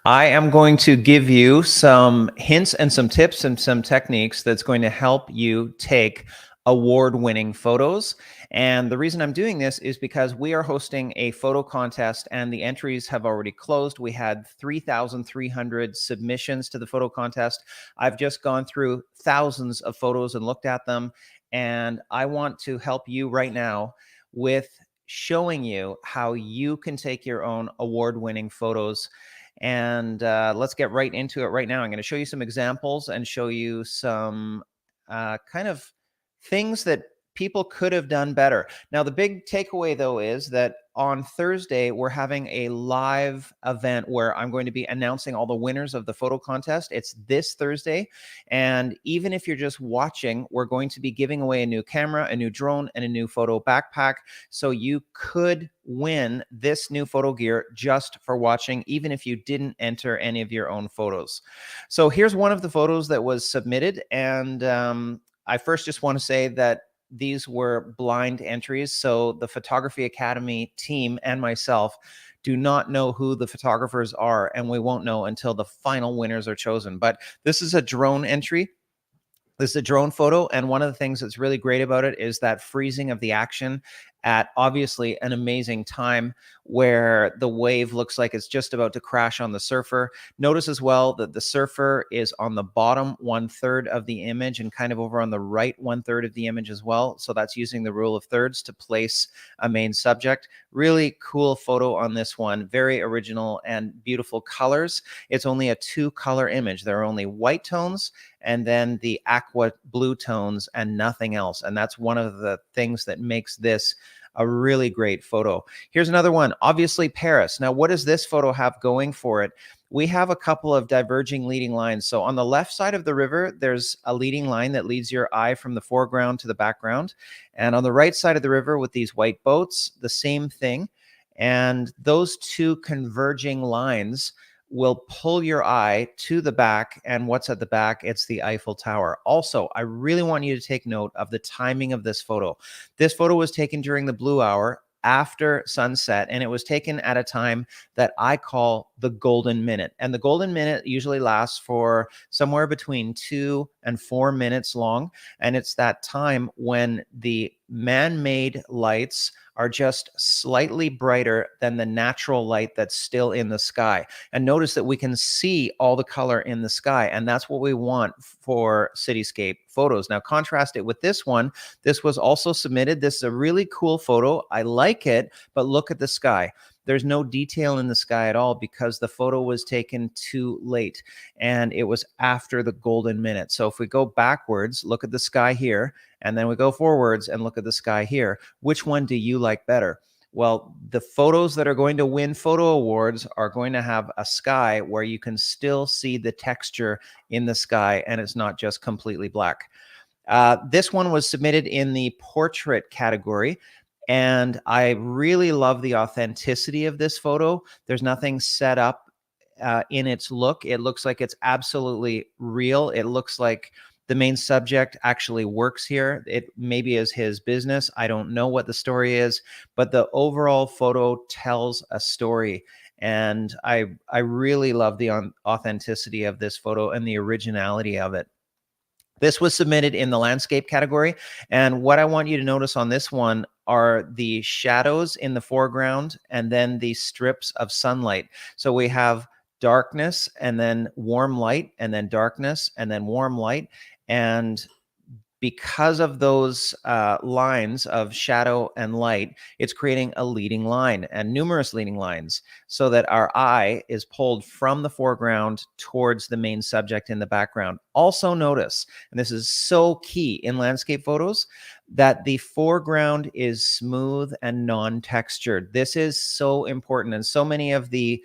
I am going to give you some hints and some tips and some techniques that's going to help you take award-winning photos. And the reason I'm doing this is because we are hosting a photo contest and the entries have already closed. We had 3,300 submissions to the photo contest. I've just gone through thousands of photos and looked at them. And I want to help you right now with showing you how you can take your own award-winning photos. And let's get right into it right now. I'm going to show you some examples and show you some kind of things that people could have done better. Now, the big takeaway, though, is that on Thursday, we're having a live event where I'm going to be announcing all the winners of the photo contest. It's this Thursday. And even if you're just watching, we're going to be giving away a new camera, a new drone, and a new photo backpack. So you could win this new photo gear just for watching, even if you didn't enter any of your own photos. So here's one of the photos that was submitted. And I first just want to say that these were blind entries. So the Photography Academy team and myself do not know who the photographers are, and we won't know until the final winners are chosen. But this is a drone entry. This is a drone photo, and one of the things that's really great about it is that freezing of the action at obviously an amazing time where the wave looks like it's just about to crash on the surfer. Notice as well that the surfer is on the bottom 1/3 of the image and kind of over on the right 1/3 of the image as well. So that's using the rule of thirds to place a main subject. Really cool photo on this one. Very original and beautiful colors. It's only a 2-color image. There are only white tones and then the aqua blue tones and nothing else. And that's one of the things that makes this a really great photo. Here's another one, obviously Paris. Now, what does this photo have going for it? We have a couple of diverging leading lines. So on the left side of the river, there's a leading line that leads your eye from the foreground to the background. And on the right side of the river with these white boats, the same thing. And those two converging lines will pull your eye to the back. And what's at the back? It's the Eiffel Tower. Also, I really want you to take note of the timing of this photo. This photo was taken during the blue hour after sunset, and it was taken at a time that I call the golden minute. And the golden minute usually lasts for somewhere between 2 and 4 minutes long. And it's that time when the man-made lights are just slightly brighter than the natural light that's still in the sky. And notice that we can see all the color in the sky, and that's what we want for cityscape photos. Now, contrast it with this one. This was also submitted. This is a really cool photo. I like it, but look at the sky. There's no detail in the sky at all because the photo was taken too late and it was after the golden minute. So if we go backwards, look at the sky here, and then we go forwards and look at the sky here. Which one do you like better? Well, the photos that are going to win photo awards are going to have a sky where you can still see the texture in the sky and it's not just completely black. This one was submitted in the portrait category. And I really love the authenticity of this photo. There's nothing set up in its look. It looks like it's absolutely real. It looks like the main subject actually works here. It maybe is his business. I don't know what the story is, but the overall photo tells a story. And I really love the authenticity of this photo and the originality of it. This was submitted in the landscape category. And what I want you to notice on this one are the shadows in the foreground and then the strips of sunlight. So we have darkness and then warm light and then darkness and then warm light. And because of those lines of shadow and light, it's creating a leading line and numerous leading lines so that our eye is pulled from the foreground towards the main subject in the background. Also notice, and this is so key in landscape photos, that the foreground is smooth and non-textured. This is so important. And so many of the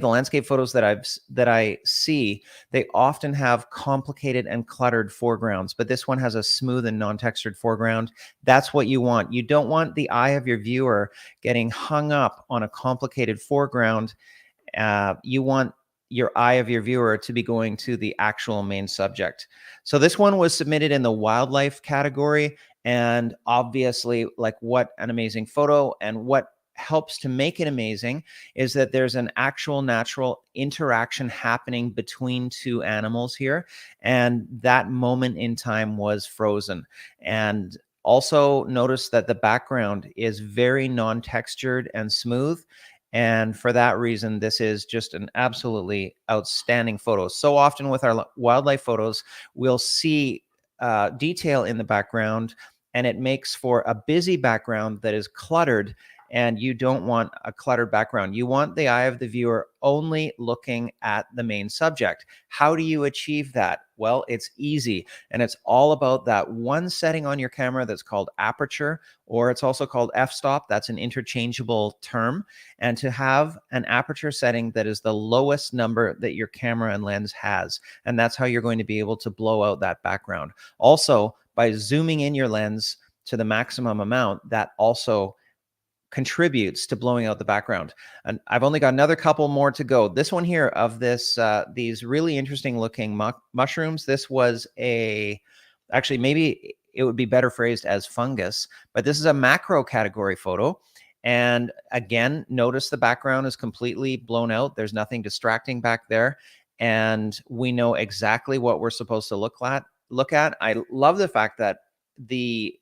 landscape photos that I see, they often have complicated and cluttered foregrounds, but this one has a smooth and non-textured foreground. That's what you want. You don't want the eye of your viewer getting hung up on a complicated foreground. You want your eye of your viewer to be going to the actual main subject. So this one was submitted in the wildlife category, and obviously, like, what an amazing photo and what helps to make it amazing is that there's an actual natural interaction happening between two animals here. And that moment in time was frozen. And also notice that the background is very non-textured and smooth. And for that reason, this is just an absolutely outstanding photo. So often with our wildlife photos, we'll see detail in the background, and it makes for a busy background that is cluttered, and you don't want a cluttered background. You want the eye of the viewer only looking at the main subject. How do you achieve that? Well, it's easy, and it's all about that one setting on your camera that's called aperture, or it's also called f-stop. That's an interchangeable term. And to have an aperture setting that is the lowest number that your camera and lens has, and that's how you're going to be able to blow out that background. Also, by zooming in your lens to the maximum amount, that also contributes to blowing out the background. And I've only got another couple more to go. This one here of these really interesting looking mushrooms. This was actually maybe it would be better phrased as fungus, but this is a macro category photo. And again, notice the background is completely blown out. There's nothing distracting back there. And we know exactly what we're supposed to look at. I love the fact that the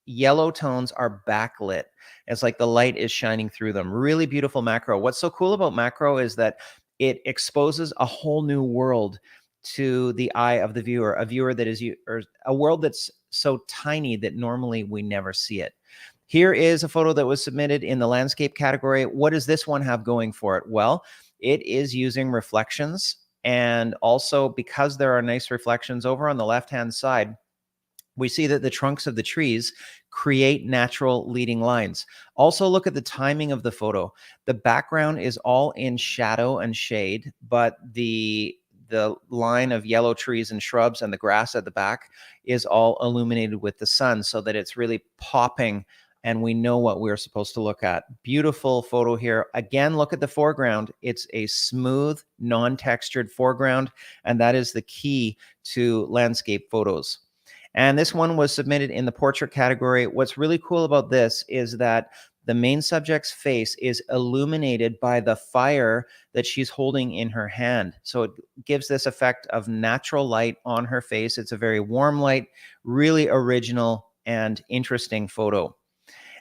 yellow tones are backlit. It's like the light is shining through them. Really beautiful macro. What's so cool about macro is that it exposes a whole new world to the eye of the viewer, a viewer that is, or a world that's so tiny that normally we never see it. Here is a photo that was submitted in the landscape category. What does this one have going for it? Well, it is using reflections. And also, because there are nice reflections over on the left-hand side, we see that the trunks of the trees create natural leading lines. Also, look at the timing of the photo. The background is all in shadow and shade, but the line of yellow trees and shrubs and the grass at the back is all illuminated with the sun, so that it's really popping and we know what we're supposed to look at. Beautiful photo here. Again, look at the foreground. It's a smooth, non-textured foreground, and that is the key to landscape photos. And this one was submitted in the portrait category. What's really cool about this is that the main subject's face is illuminated by the fire that she's holding in her hand. So it gives this effect of natural light on her face. It's a very warm light, really original and interesting photo.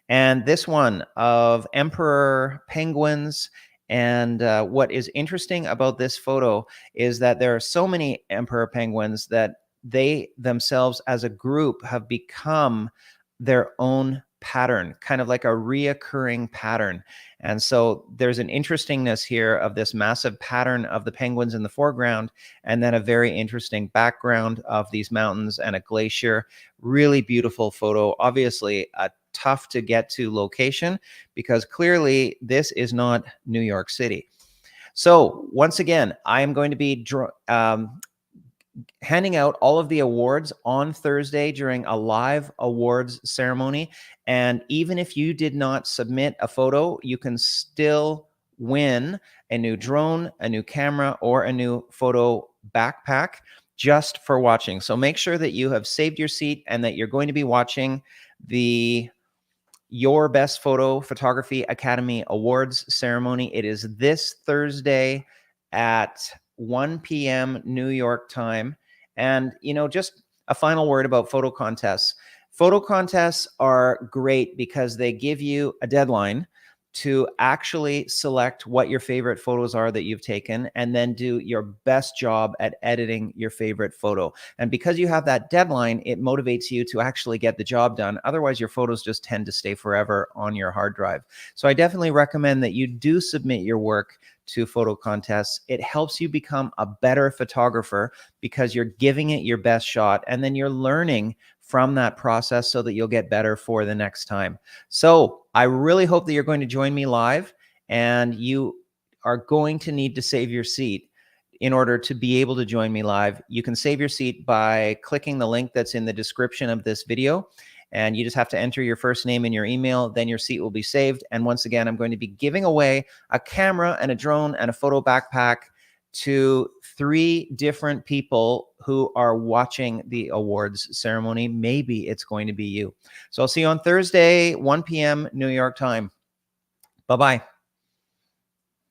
And this one of emperor penguins. And what is interesting about this photo is that there are so many emperor penguins that they themselves as a group have become their own pattern, kind of like a reoccurring pattern. And so there's an interestingness here of this massive pattern of the penguins in the foreground, and then a very interesting background of these mountains and a glacier. Really beautiful photo. Obviously a tough to get to location, because clearly this is not New York City. So once again, I am going to be handing out all of the awards on Thursday during a live awards ceremony. And even if you did not submit a photo, you can still win a new drone, a new camera, or a new photo backpack just for watching. So make sure that you have saved your seat and that you're going to be watching the Your Best Photo Photography Academy Awards ceremony. It is this Thursday at 1 p.m. New York time. And, just a final word about photo contests. Photo contests are great because they give you a deadline to actually select what your favorite photos are that you've taken, and then do your best job at editing your favorite photo. And because you have that deadline, it motivates you to actually get the job done. Otherwise, your photos just tend to stay forever on your hard drive. So I definitely recommend that you do submit your work to photo contests. It helps you become a better photographer because you're giving it your best shot, and then you're learning from that process so that you'll get better for the next time. So I really hope that you're going to join me live, and you are going to need to save your seat in order to be able to join me live. You can save your seat by clicking the link that's in the description of this video, and you just have to enter your first name and your email, then your seat will be saved. And once again, I'm going to be giving away a camera and a drone and a photo backpack to 3 different people who are watching the awards ceremony. Maybe it's going to be you. So I'll see you on Thursday, 1 p.m. New York time. Bye-bye.